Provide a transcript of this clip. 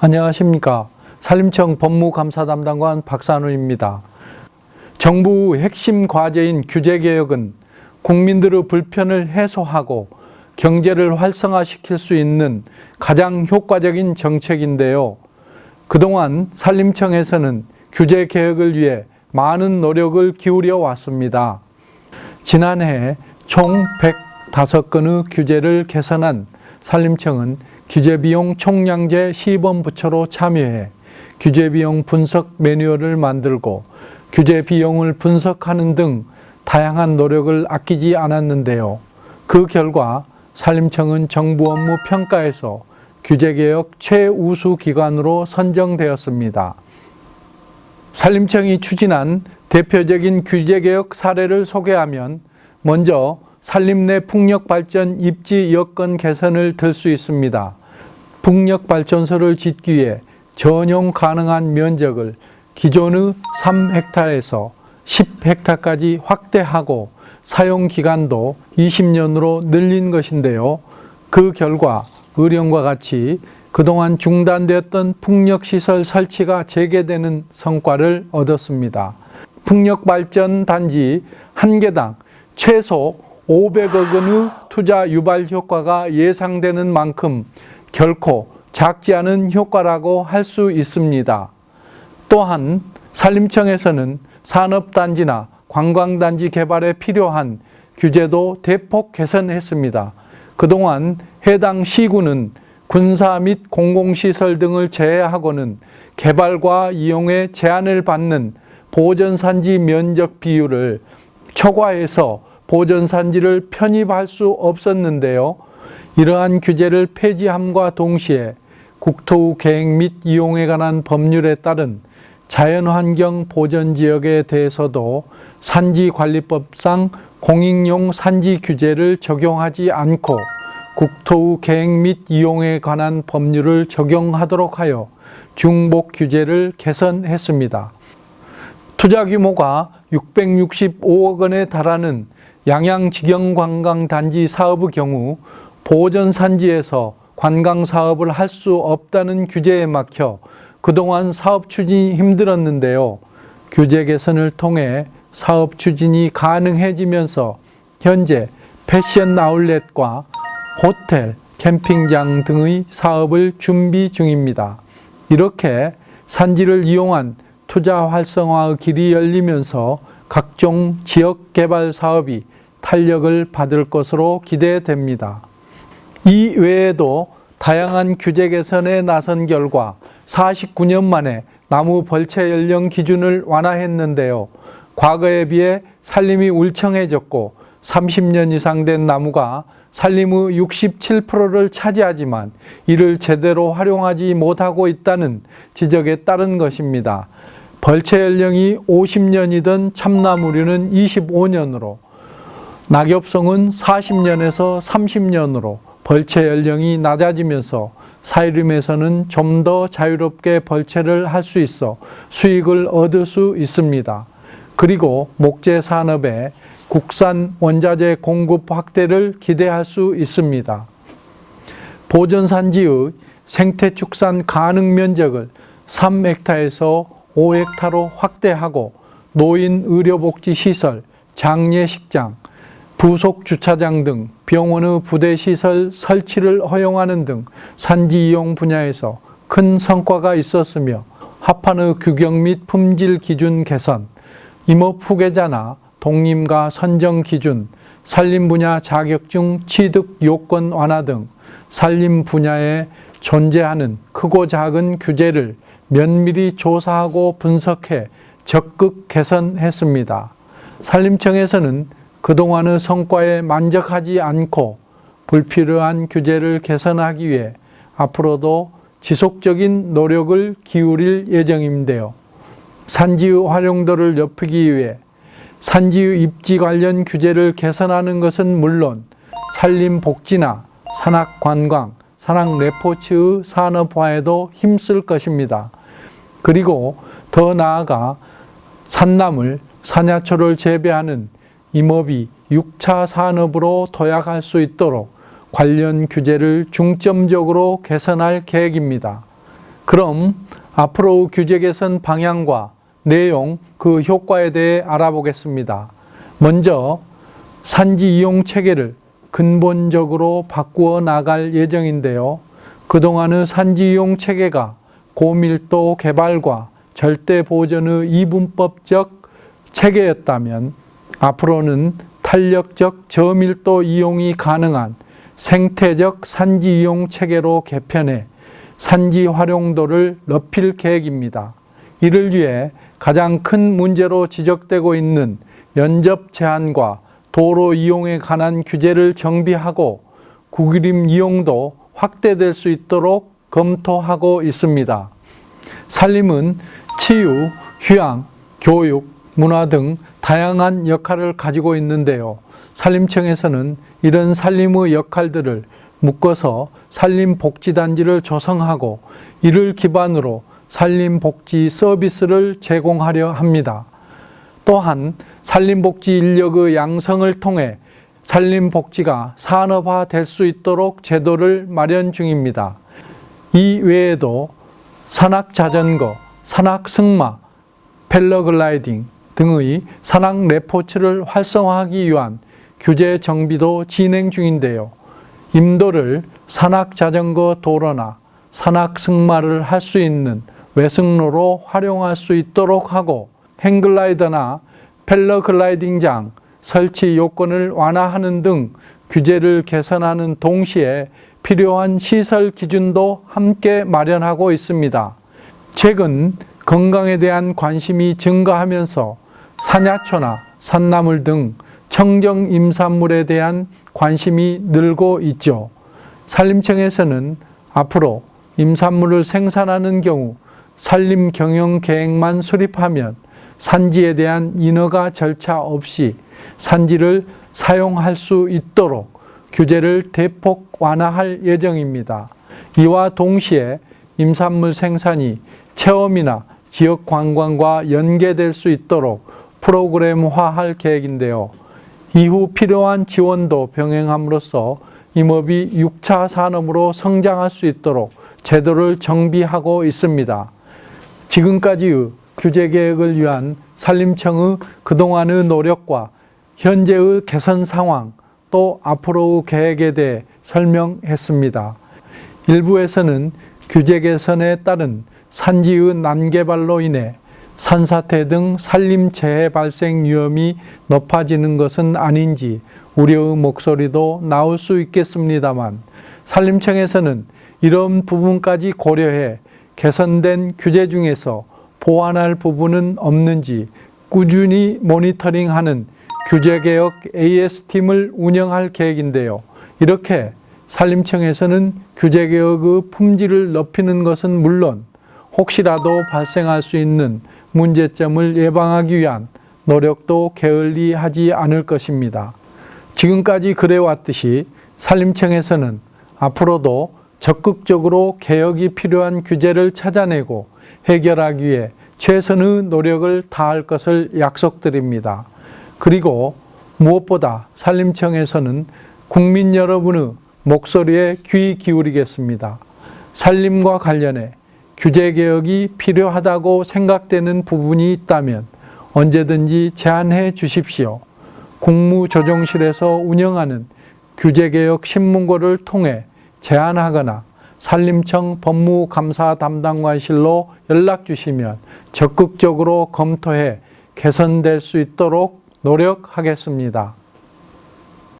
안녕하십니까. 산림청 법무감사 담당관 박산우입니다. 정부 핵심 과제인 규제개혁은 국민들의 불편을 해소하고 경제를 활성화시킬 수 있는 가장 효과적인 정책인데요. 그동안 산림청에서는 규제개혁을 위해 많은 노력을 기울여 왔습니다. 지난해 총 105건의 규제를 개선한 산림청은 규제비용 총량제 시범부처로 참여해 규제비용 분석 매뉴얼을 만들고 규제비용을 분석하는 등 다양한 노력을 아끼지 않았는데요. 그 결과 산림청은 정부 업무 평가에서 규제개혁 최우수 기관으로 선정되었습니다. 산림청이 추진한 대표적인 규제개혁 사례를 소개하면 먼저 산림 내 풍력발전 입지 여건 개선을 들 수 있습니다. 풍력발전소를 짓기 위해 전용 가능한 면적을 기존의 3헥타르에서 10헥타르까지 확대하고 사용기간도 20년으로 늘린 것인데요. 그 결과 의령과 같이 그동안 중단되었던 풍력시설 설치가 재개되는 성과를 얻었습니다. 풍력발전 단지 한 개당 최소 500억 원의 투자 유발 효과가 예상되는 만큼 결코 작지 않은 효과라고 할 수 있습니다. 또한 산림청에서는 산업단지나 관광단지 개발에 필요한 규제도 대폭 개선했습니다. 그동안 해당 시군은 군사 및 공공시설 등을 제외하고는 개발과 이용에 제한을 받는 보전산지 면적 비율을 초과해서 보전산지를 편입할 수 없었는데요. 이러한 규제를 폐지함과 동시에 국토 계획 및 이용에 관한 법률에 따른 자연환경 보전지역에 대해서도 산지관리법상 공익용 산지 규제를 적용하지 않고 국토 계획 및 이용에 관한 법률을 적용하도록 하여 중복 규제를 개선했습니다. 투자 규모가 665억 원에 달하는 양양직영관광단지 사업의 경우 보전산지에서 관광사업을 할 수 없다는 규제에 막혀 그동안 사업 추진이 힘들었는데요. 규제 개선을 통해 사업 추진이 가능해지면서 현재 패션 아울렛과 호텔, 캠핑장 등의 사업을 준비 중입니다. 이렇게 산지를 이용한 투자 활성화의 길이 열리면서 각종 지역 개발 사업이 탄력을 받을 것으로 기대됩니다. 이 외에도 다양한 규제 개선에 나선 결과 49년 만에 나무 벌채 연령 기준을 완화했는데요. 과거에 비해 산림이 울창해졌고 30년 이상 된 나무가 산림의 67%를 차지하지만 이를 제대로 활용하지 못하고 있다는 지적에 따른 것입니다. 벌채 연령이 50년이던 참나무류는 25년으로, 낙엽송은 40년에서 30년으로 벌채 연령이 낮아지면서 산림에서는 좀 더 자유롭게 벌채를 할 수 있어 수익을 얻을 수 있습니다. 그리고 목재 산업에 국산 원자재 공급 확대를 기대할 수 있습니다. 보전산지의 생태축산 가능 면적을 3헥타르에서 5헥타르로 확대하고 노인 의료복지시설, 장례식장, 부속주차장 등 병원의 부대시설 설치를 허용하는 등 산지이용 분야에서 큰 성과가 있었으며 합판의 규격 및 품질 기준 개선, 임업 후계자나 독림가 선정 기준, 산림 분야 자격증 취득 요건 완화 등 산림 분야에 존재하는 크고 작은 규제를 면밀히 조사하고 분석해 적극 개선했습니다. 산림청에서는 그동안의 성과에 만족하지 않고 불필요한 규제를 개선하기 위해 앞으로도 지속적인 노력을 기울일 예정인데요. 산지의 활용도를 높이기 위해 산지의 입지 관련 규제를 개선하는 것은 물론 산림 복지나 산악관광, 산악레포츠의 산업화에도 힘쓸 것입니다. 그리고 더 나아가 산나물, 산야초를 재배하는 임업이 6차 산업으로 도약할 수 있도록 관련 규제를 중점적으로 개선할 계획입니다. 그럼 앞으로 규제 개선 방향과 내용, 그 효과에 대해 알아보겠습니다. 먼저 산지 이용 체계를 근본적으로 바꾸어 나갈 예정인데요. 그동안의 산지 이용 체계가 고밀도 개발과 절대 보전의 이분법적 체계였다면 앞으로는 탄력적 저밀도 이용이 가능한 생태적 산지 이용 체계로 개편해 산지 활용도를 높일 계획입니다. 이를 위해 가장 큰 문제로 지적되고 있는 면접 제한과 도로 이용에 관한 규제를 정비하고 구기림 이용도 확대될 수 있도록 검토하고 있습니다. 산림은 치유, 휴양, 교육, 문화 등 다양한 역할을 가지고 있는데요. 산림청에서는 이런 산림의 역할들을 묶어서 산림복지단지를 조성하고 이를 기반으로 산림복지 서비스를 제공하려 합니다. 또한 산림복지 인력의 양성을 통해 산림복지가 산업화될 수 있도록 제도를 마련 중입니다. 이 외에도 산악자전거, 산악승마, 패러글라이딩 등의 산악 레포츠를 활성화하기 위한 규제 정비도 진행 중인데요. 임도를 산악자전거 도로나 산악승마를 할 수 있는 외승로로 활용할 수 있도록 하고 행글라이더나 패러글라이딩장 설치 요건을 완화하는 등 규제를 개선하는 동시에 필요한 시설 기준도 함께 마련하고 있습니다. 최근 건강에 대한 관심이 증가하면서 산야초나 산나물 등 청정 임산물에 대한 관심이 늘고 있죠. 산림청에서는 앞으로 임산물을 생산하는 경우 산림 경영 계획만 수립하면 산지에 대한 인허가 절차 없이 산지를 사용할 수 있도록 규제를 대폭 완화할 예정입니다. 이와 동시에 임산물 생산이 체험이나 지역 관광과 연계될 수 있도록 프로그램화할 계획인데요. 이후 필요한 지원도 병행함으로써 임업이 6차 산업으로 성장할 수 있도록 제도를 정비하고 있습니다. 지금까지의 규제 개혁을 위한 산림청의 그동안의 노력과 현재의 개선 상황, 또 앞으로의 계획에 대해 설명했습니다. 일부에서는 규제 개선에 따른 산지의 난개발로 인해 산사태 등 산림재해 발생 위험이 높아지는 것은 아닌지 우려의 목소리도 나올 수 있겠습니다만 산림청에서는 이런 부분까지 고려해 개선된 규제 중에서 보완할 부분은 없는지 꾸준히 모니터링하는 규제개혁 AS팀을 운영할 계획인데요. 이렇게 산림청에서는 규제개혁의 품질을 높이는 것은 물론 혹시라도 발생할 수 있는 문제점을 예방하기 위한 노력도 게을리하지 않을 것입니다. 지금까지 그래왔듯이 산림청에서는 앞으로도 적극적으로 개혁이 필요한 규제를 찾아내고 해결하기 위해 최선의 노력을 다할 것을 약속드립니다. 그리고 무엇보다 산림청에서는 국민 여러분의 목소리에 귀 기울이겠습니다. 산림과 관련해 규제 개혁이 필요하다고 생각되는 부분이 있다면 언제든지 제안해 주십시오. 국무조정실에서 운영하는 규제개혁 신문고를 통해 제안하거나 산림청 법무감사 담당관실로 연락 주시면 적극적으로 검토해 개선될 수 있도록 노력하겠습니다.